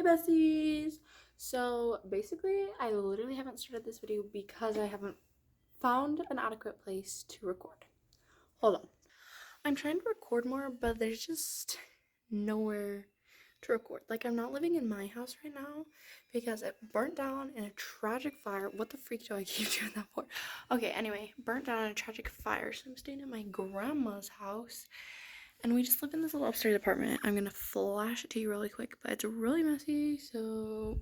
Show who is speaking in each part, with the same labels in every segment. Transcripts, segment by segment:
Speaker 1: besties. So basically I literally haven't started this video because I haven't found an adequate place to record. Hold on. I'm trying to record more, but there's just nowhere to record. Like, I'm not living in my house right now because it burnt down in a tragic fire. What the freak do I keep doing that for? Okay, anyway, burnt down in a tragic fire. So I'm staying at my grandma's house. And we just live in this little upstairs apartment. I'm gonna flash it to you really quick, but it's really messy, so...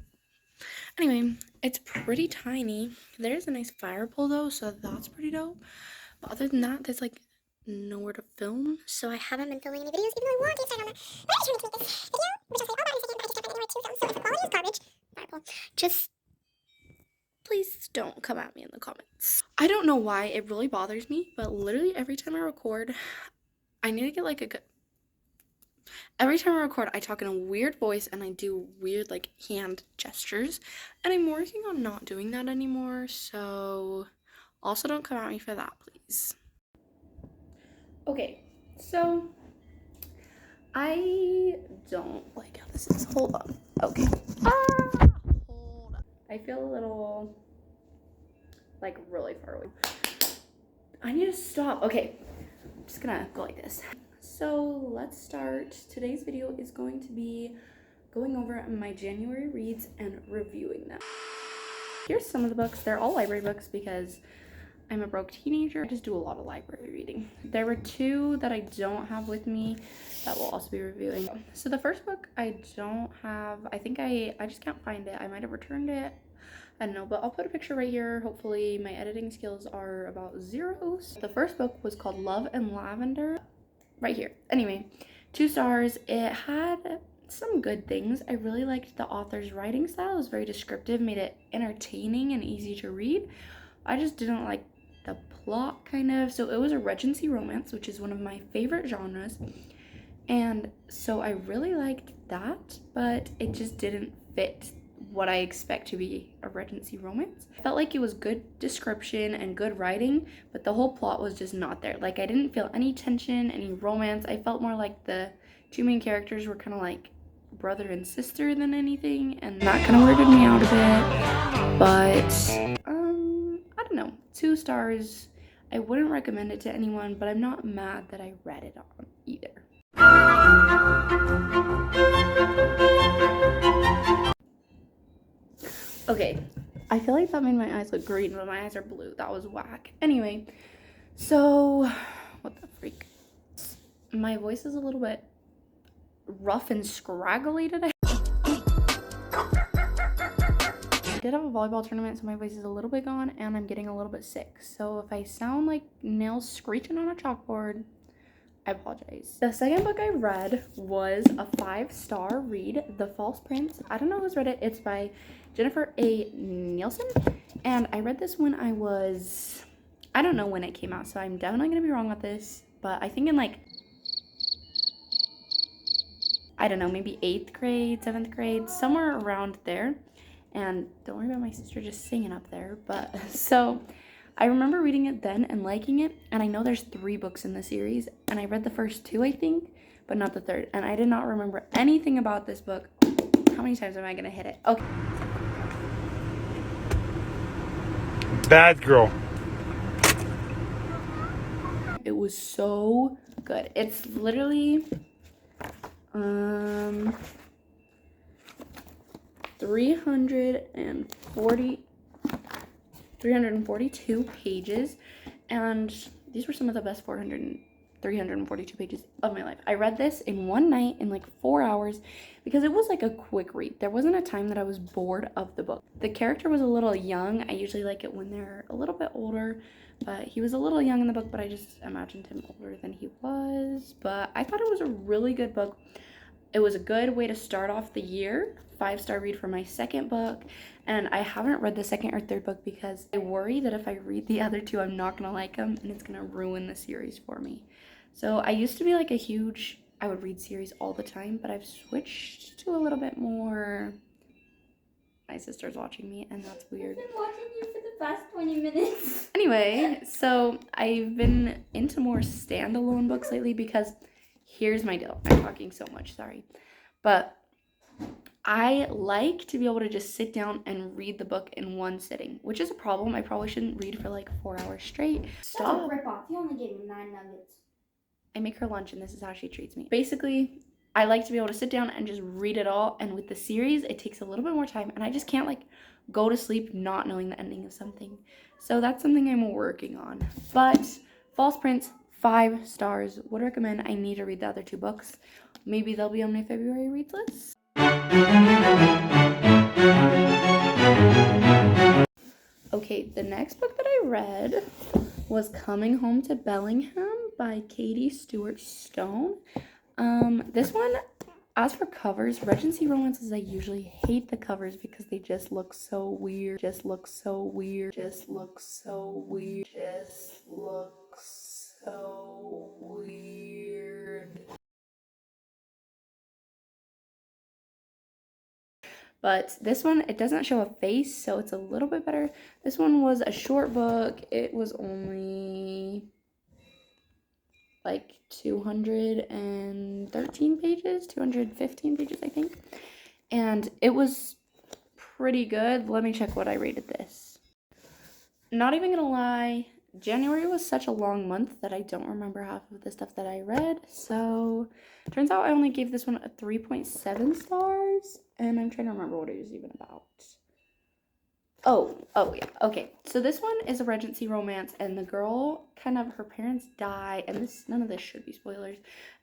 Speaker 1: Anyway, it's pretty tiny. There's a nice fire pole though, so that's pretty dope. But other than that, there's like nowhere to film, so I haven't been filming any videos, even though I want to start on that. But I'm trying to make this video, which I'll say all about in a second, but I just haven't anywhere to film, so if the quality is garbage, fire pole, just please don't come at me in the comments. I don't know why it really bothers me, but literally every time I record, I need to get like a good... Every time I record, I talk in a weird voice and I do weird like hand gestures, and I'm working on not doing that anymore, so also don't come at me for that, please. Okay, so I don't like how this is. Hold on. Okay. Hold on. I feel a little like really far away. I need to stop. Okay, I'm just gonna go like this. So let's start. Today's video is going to be going over my January reads and reviewing them. Here's some of the books. They're all library books because I'm a broke teenager. I just do a lot of library reading. There were two that I don't have with me that we'll also be reviewing. So the first book I don't have. I think I just can't find it. I might have returned it. I don't know, but I'll put a picture right here. Hopefully my editing skills are about zeros. The first book was called Love and Lavender. Right here. Anyway, 2 stars. It had some good things. I really liked the author's writing style. It was very descriptive, made it entertaining and easy to read. I just didn't like the plot, kind of. So it was a Regency romance, which is one of my favorite genres. And so I really liked that, but it just didn't fit what I expect to be a Regency romance. I felt like it was good description and good writing, but the whole plot was just not there. Like, I didn't feel any tension, any romance. I felt more like the 2 main characters were kind of like brother and sister than anything, and that kind of weirded me out a bit. But I don't know, 2 stars. I wouldn't recommend it to anyone, but I'm not mad that I read it on either. Okay, I feel like that made my eyes look green, but my eyes are blue. That was whack. Anyway, so what the freak? My voice is a little bit rough and scraggly today. I did have a volleyball tournament, so my voice is a little bit gone, and I'm getting a little bit sick. So if I sound like nails screeching on a chalkboard, I apologize. The second book I read was a 5-star read, The False Prince. I don't know who's read it. It's by Jennifer A. Nielsen. And I read this when I was... I don't know when it came out, so I'm definitely going to be wrong with this. But I think in like... I don't know, maybe 8th grade, 7th grade, somewhere around there. And don't worry about my sister just singing up there. But so... I remember reading it then and liking it, and I know there's 3 books in the series, and I read the first 2, I think, but not the 3rd, and I did not remember anything about this book. How many times am I gonna hit it? Okay.
Speaker 2: Bad girl.
Speaker 1: It was so good. It's literally 342 pages, and these were some of the best 342 pages of my life. I read this in one night in like 4 hours because it was like a quick read. There wasn't a time that I was bored of the book. The character was a little young. I usually like it when they're a little bit older, but he was a little young in the book, but I just imagined him older than he was. But I thought it was a really good book. It was a good way to start off the year. 5-star read for my second book, and I haven't read the second or third book because I worry that if I read the other 2, I'm not gonna like them and it's gonna ruin the series for me. So I used to be like I would read series all the time, but I've switched to a little bit more. My sister's watching me, and that's weird.
Speaker 3: I've been watching you for the past 20 minutes.
Speaker 1: Anyway, so I've been into more standalone books lately because here's my deal. I'm talking so much, sorry. But I like to be able to just sit down and read the book in one sitting, which is a problem. I probably shouldn't read for like 4 hours straight.
Speaker 3: Stop. Rip off. You only gave me 9 nuggets.
Speaker 1: I make her lunch and this is how she treats me. Basically, I like to be able to sit down and just read it all. And with the series, it takes a little bit more time. And I just can't like go to sleep not knowing the ending of something. So that's something I'm working on. But False Prince, 5 stars. Would recommend. I need to read the other 2 books. Maybe they'll be on my February read list. Okay, the next book that I read was Coming Home to Bellingham by Katie Stewart Stone. This one, as for covers, Regency romances, I usually hate the covers because they just look so weird. Just look so weird. Just look so weird. Just look so weird. But this one, it doesn't show a face, so it's a little bit better. This one was a short book. It was only like 213 pages, 215 pages, I think. And it was pretty good. Let me check what I rated this. Not even gonna lie, January was such a long month that I don't remember half of the stuff that I read. So turns out I only gave this one a 3.7 stars. And I'm trying to remember what it was even about. Oh yeah, okay. So this one is a Regency romance, and the girl her parents die, and none of this should be spoilers.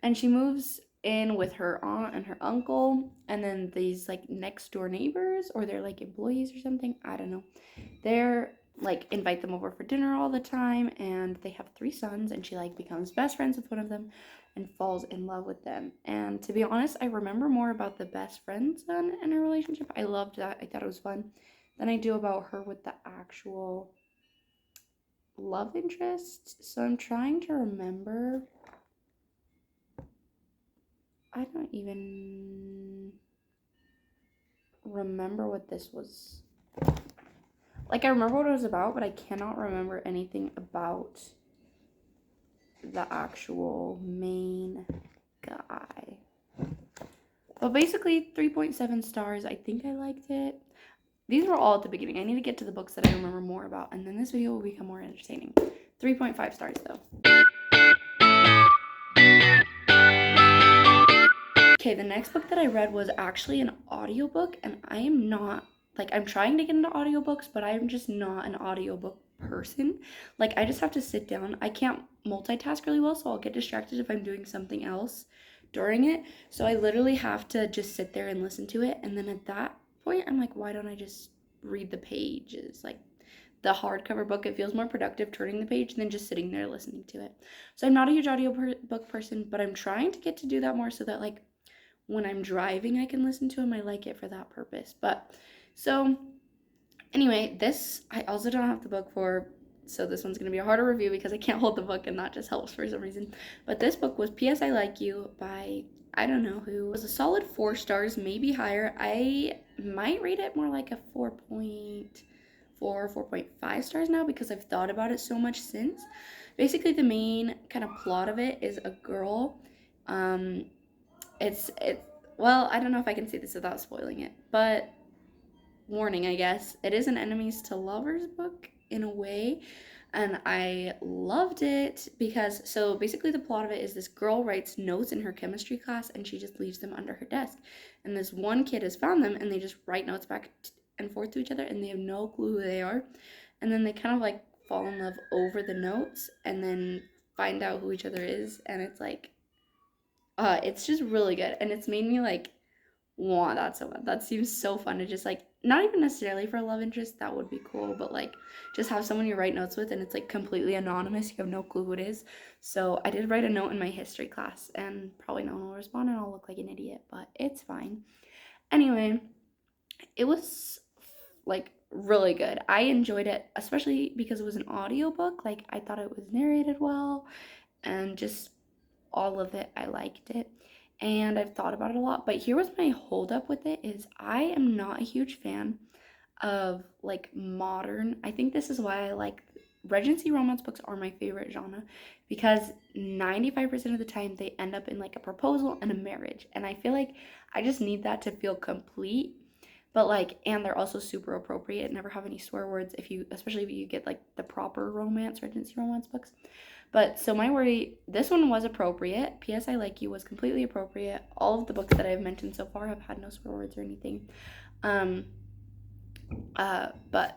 Speaker 1: And she moves in with her aunt and her uncle, and then these like next door neighbors, or they're like employees or something. I don't know. They're like invite them over for dinner all the time, and they have 3 sons, and she like becomes best friends with one of them and falls in love with them. And to be honest, I remember more about the best friend son in her relationship. I loved that. I thought it was fun than I do about her with the actual love interest. So I'm trying to remember. I don't even remember what this was. Like, I remember what it was about, but I cannot remember anything about the actual main guy. But basically, 3.7 stars. I think I liked it. These were all at the beginning. I need to get to the books that I remember more about, and then this video will become more entertaining. 3.5 stars, though. Okay, the next book that I read was actually an audiobook, and I am not, like, I'm trying to get into audiobooks, but I'm just not an audiobook person. Like, I just have to sit down. I can't multitask really well, so I'll get distracted if I'm doing something else during it. So I literally have to just sit there and listen to it, and then at that point, I'm like, why don't I just read the pages? Like, the hardcover book, it feels more productive turning the page than just sitting there listening to it. So I'm not a huge audiobook person, but I'm trying to get to do that more so that, like, when I'm driving, I can listen to them. I like it for that purpose. But so anyway, this I also don't have the book for, so this one's gonna be a harder review because I can't hold the book, and that just helps for some reason. But this book was P.S. I Like You by I don't know who. It was a solid 4 stars, maybe higher. I might rate it more like a 4.5 stars now because I've thought about it so much since. Basically, the main kind of plot of it is a girl. Well, I don't know if I can say this without spoiling it, but warning, I guess. It is an enemies to lovers book in a way, and I loved it because, so basically the plot of it is this girl writes notes in her chemistry class and she just leaves them under her desk, and this one kid has found them and they just write notes back and forth to each other and they have no clue who they are, and then they kind of like fall in love over the notes and then find out who each other is, and it's like it's just really good, and it's made me like want that so much. That seems so fun to just like, not even necessarily for a love interest, that would be cool, but like just have someone you write notes with and it's like completely anonymous, you have no clue who it is. So I did write a note in my history class and probably no one will respond and I'll look like an idiot, but it's fine. Anyway, it was like really good. I enjoyed it, especially because it was an audiobook. Like, I thought it was narrated well and just all of it. I liked it. And I've thought about it a lot, but here was my holdup with it is I am not a huge fan of like modern. I think this is why I like Regency romance books are my favorite genre because 95% of the time they end up in like a proposal and a marriage. And I feel like I just need that to feel complete. But like, and they're also super appropriate, never have any swear words especially if you get like the proper Regency romance books. But so my worry, this one was appropriate. P.S. I Like You was completely appropriate. All of the books that I've mentioned so far have had no swear words or anything. But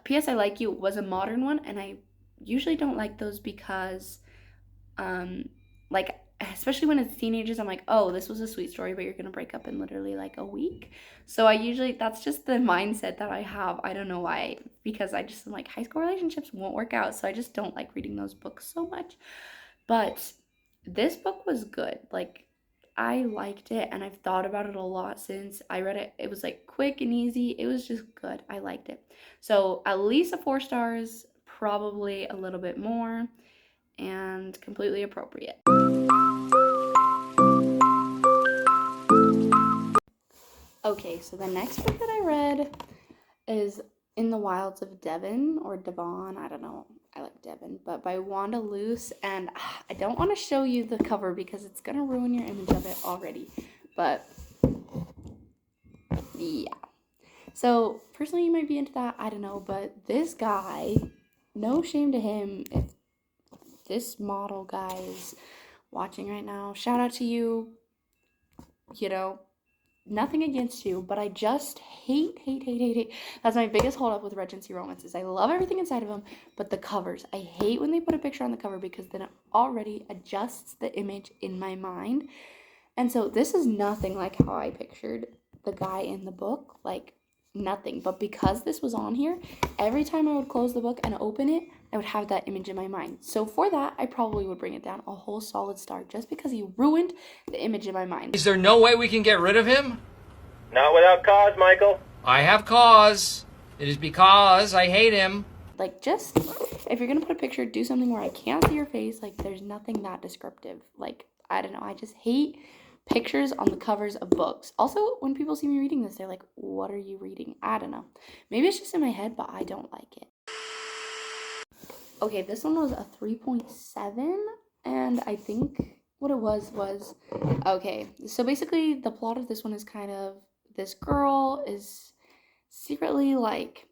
Speaker 1: P.S. I Like You was a modern one, and I usually don't like those because, like, especially when it's teenagers, I'm like, oh, this was a sweet story, but you're gonna break up in literally like a week. So that's just the mindset that I have. I don't know why, because I just am like, high school relationships won't work out, so I just don't like reading those books so much. But this book was good. Like, I liked it, and I've thought about it a lot since I read it. It was like quick and easy. It was just good. I liked it. So at least a 4 stars, probably a little bit more, and completely appropriate. Okay, so the next book that I read is In the Wilds of Devon, or Devon, I don't know. I like Devon, but by Wanda Luce, and I don't want to show you the cover because it's going to ruin your image of it already, but yeah. So, personally, you might be into that, I don't know, but this guy, no shame to him, if this model guy is watching right now, shout out to you, you know, nothing against you, but I just hate. That's my biggest holdup with Regency romances. I love everything inside of them, but the covers. I hate when they put a picture on the cover because then it already adjusts the image in my mind. And so this is nothing like how I pictured the guy in the book, like nothing. But because this was on here, every time I would close the book and open it, I would have that image in my mind. So for that, I probably would bring it down a whole solid star just because he ruined the image in my mind.
Speaker 4: Is there no way we can get rid of him?
Speaker 5: Not without cause, Michael.
Speaker 4: I have cause. It is because I hate him.
Speaker 1: Like, just, if you're gonna put a picture, do something where I can't see your face. Like, there's nothing that descriptive. Like, I don't know. I just hate pictures on the covers of books. Also, when people see me reading this, they're like, what are you reading? I don't know. Maybe it's just in my head, but I don't like it. Okay, this one was a 3.7, and I think what it was, okay, so basically the plot of this one is kind of, this girl is secretly, like,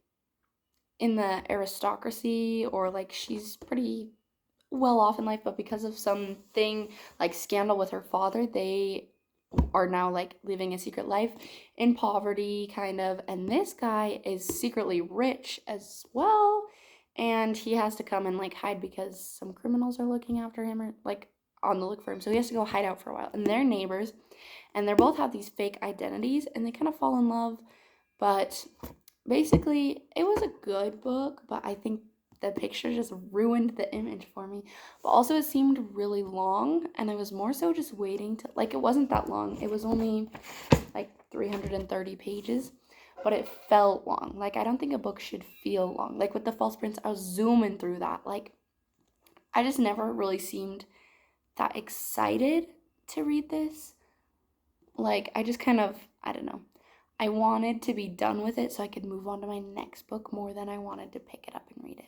Speaker 1: in the aristocracy, or, like, she's pretty well off in life, but because of something, like, scandal with her father, they are now, like, living a secret life in poverty, kind of, and this guy is secretly rich as well, and he has to come and, like, hide because some criminals are looking after him, or, like, on the look for him, so he has to go hide out for a while, and they're neighbors, and they both have these fake identities, and they kind of fall in love, but basically, it was a good book, but I think the picture just ruined the image for me. But also, it seemed really long, and I was more so just waiting to, like, it wasn't that long. It was only, like, 330 pages, but it felt long. Like, I don't think a book should feel long. Like, with The False Prince, I was zooming through that. Like, I just never really seemed that excited to read this. Like, I just kind of, I don't know. I wanted to be done with it so I could move on to my next book more than I wanted to pick it up and read it.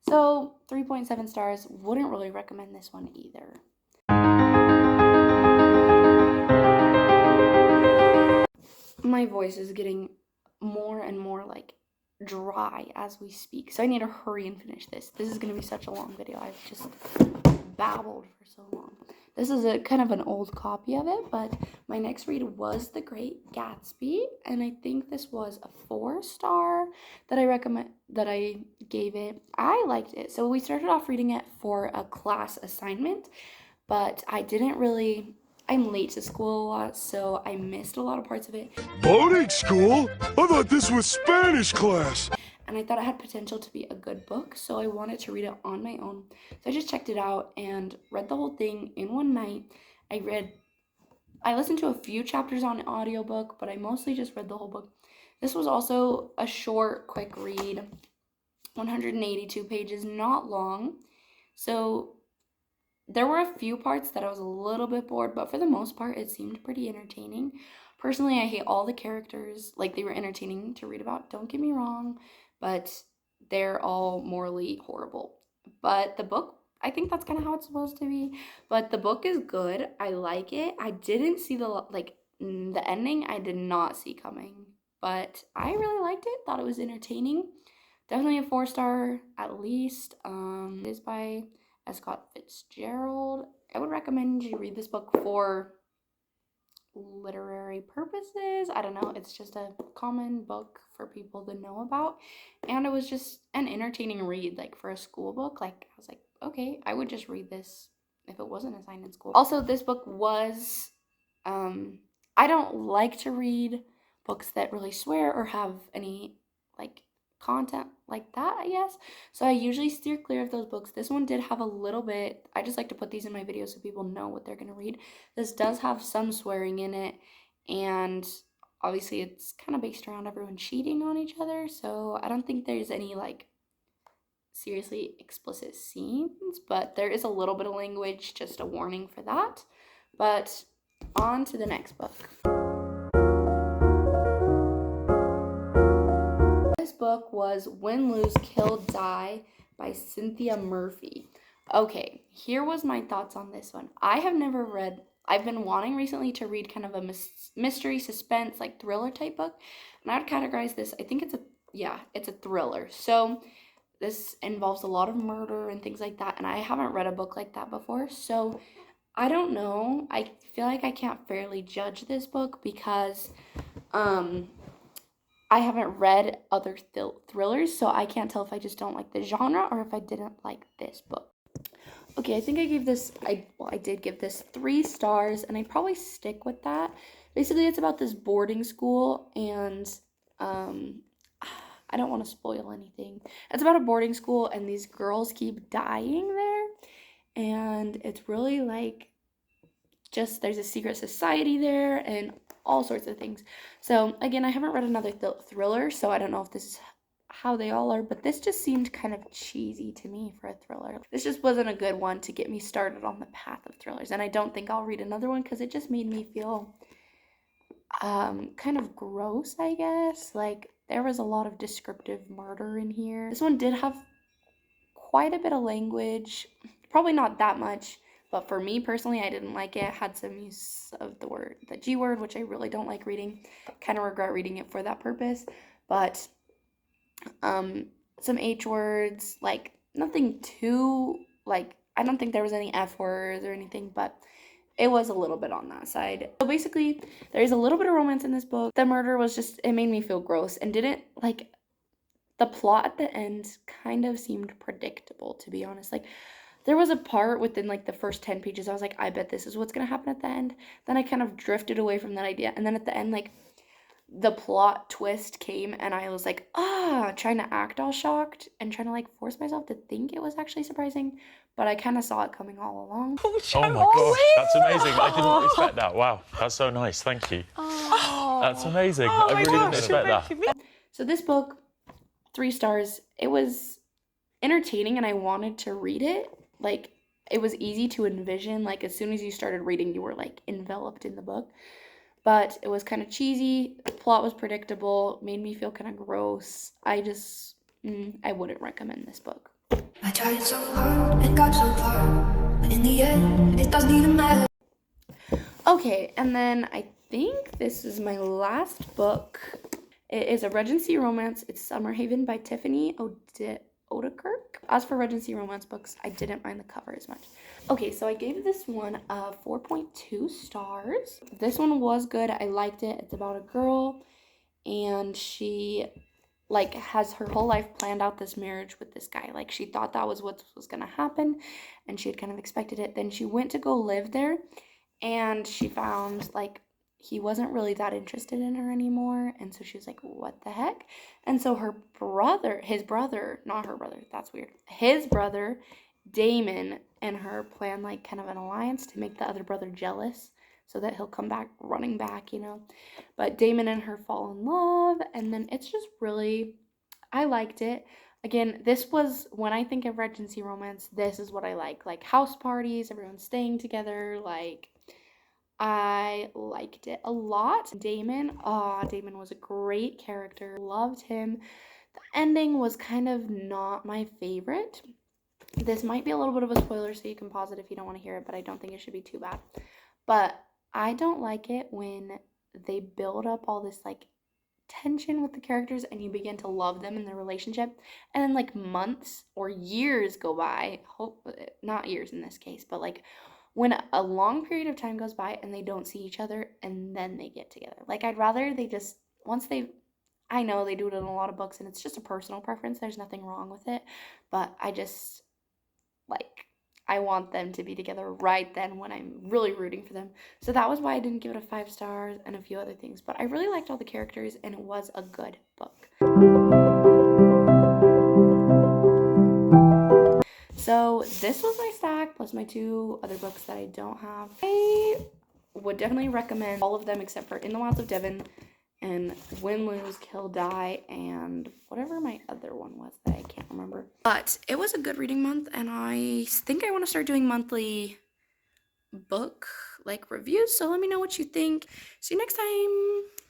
Speaker 1: So, 3.7 stars. Wouldn't really recommend this one either. My voice is getting more and more, like, dry as we speak, so I need to hurry and finish this. This is going to be such a long video. I've just babbled for so long. This is a kind of an old copy of it, but my next read was The Great Gatsby, and I think this was a 4-star that I gave it. I liked it. So we started off reading it for a class assignment, but I'm late to school a lot, so I missed a lot of parts of it.
Speaker 2: Boarding school? I thought this was Spanish class.
Speaker 1: And I thought it had potential to be a good book, so I wanted to read it on my own. So I just checked it out and read the whole thing in one night. I listened to a few chapters on audiobook, but I mostly just read the whole book. This was also a short, quick read, 182 pages, not long. So there were a few parts that I was a little bit bored, but for the most part, it seemed pretty entertaining. Personally, I hate all the characters. Like, they were entertaining to read about, don't get me wrong, but they're all morally horrible. but the book, I think that's kind of how it's supposed to be. But the book is good. I like it. I didn't see the ending. I did not see coming, but I really liked it. Thought it was entertaining. Definitely a 4-star at least. It is by Scott Fitzgerald. I would recommend you read this book for literary purposes. I don't know, it's just a common book for people to know about, and it was just an entertaining read, like for a school book. Like I was like, okay, I would just read this if it wasn't assigned in school. Also, this book was I don't like to read books that really swear or have any like content like that, I guess. So I usually steer clear of those books. This one did have a little bit. I just like to put these in my videos so people know what they're gonna read. This does have some swearing in it, and obviously it's kind of based around everyone cheating on each other, so I don't think there's any like seriously explicit scenes, but there is a little bit of language, just a warning for that. But on to the next book. This book was Win, Lose, Kill, Die by Cynthia Murphy. Okay, here was my thoughts on this one. I have never read, I've been wanting recently to read kind of a mystery, suspense, like thriller type book, and I would categorize this, I think it's a thriller. So this involves a lot of murder and things like that, and I haven't read a book like that before, so I don't know. I feel like I can't fairly judge this book because I haven't read other thrillers, so I can't tell if I just don't like the genre or if I didn't like this book. Okay, I think I gave this, I did give this 3 stars, and I probably stick with that. Basically, it's about this boarding school, and I don't want to spoil anything. It's about a boarding school, and these girls keep dying there, and it's really like, just there's a secret society there, and all sorts of things. So again, I haven't read another thriller, so I don't know if this is how they all are, but this just seemed kind of cheesy to me for a thriller. This just wasn't a good one to get me started on the path of thrillers, and I don't think I'll read another one because it just made me feel kind of gross, I guess. Like there was a lot of descriptive murder in here. This one did have quite a bit of language, probably not that much, but for me personally, I didn't like it. It had some use of the G word, which I really don't like reading. Kind of regret reading it for that purpose. But some H words, like nothing too, like, I don't think there was any F words or anything, but it was a little bit on that side. So basically, there's a little bit of romance in this book. The murder was just, it made me feel gross and didn't, like, the plot at the end kind of seemed predictable, to be honest. Like, there was a part within, like, the first 10 pages, I was like, I bet this is what's gonna happen at the end. Then I kind of drifted away from that idea. And then at the end, like, the plot twist came, and I was like, trying to act all shocked and trying to, like, force myself to think it was actually surprising. But I kind of saw it coming all along.
Speaker 6: Oh my gosh, that's amazing. I didn't expect that. Wow, that's so nice. Thank you. That's amazing. I really didn't expect that.
Speaker 1: So this book, 3 stars. It was entertaining, and I wanted to read it. Like, it was easy to envision. Like, as soon as you started reading, you were, like, enveloped in the book. But it was kind of cheesy. The plot was predictable. Made me feel kind of gross. I just, I wouldn't recommend this book.
Speaker 7: I tried so hard and got so far, but in the end, it doesn't even matter.
Speaker 1: Okay, and then I think this is my last book. It is a Regency romance. It's Summerhaven by Tiffany Odekirk. As for Regency romance books, I didn't mind the cover as much. Okay, so I gave this one 4.2 stars. This one was good. I liked it. It's about a girl, and she, like, has her whole life planned out this marriage with this guy. Like, she thought that was what was gonna happen, and she had kind of expected it. Then she went to go live there, and she found, like, he wasn't really that interested in her anymore, and so she was like, what the heck? And so his brother, not her brother, that's weird, his brother, Damon, and her plan, like, kind of an alliance to make the other brother jealous so that he'll come back, running back, you know. But Damon and her fall in love, and then it's just really, I liked it. Again, this was, when I think of Regency romance, this is what I like house parties, everyone staying together, like, I liked it a lot. Damon was a great character. Loved him. The ending was kind of not my favorite. This might be a little bit of a spoiler, so you can pause it if you don't want to hear it, but I don't think it should be too bad. But I don't like it when they build up all this like tension with the characters and you begin to love them in their relationship, and then like months or years go by, not years in this case, but like when a long period of time goes by and they don't see each other and then they get together. Like, I'd rather they just, I know they do it in a lot of books and it's just a personal preference, there's nothing wrong with it, but I just, like, I want them to be together right then when I'm really rooting for them. So that was why I didn't give it a 5 stars and a few other things, but I really liked all the characters and it was a good book. So this was my stack plus my 2 other books that I don't have. I would definitely recommend all of them except for In the Wilds of Devon and Win, Lose, Kill, Die, and whatever my other one was that I can't remember. But it was a good reading month, and I think I want to start doing monthly book like reviews, so let me know what you think. See you next time.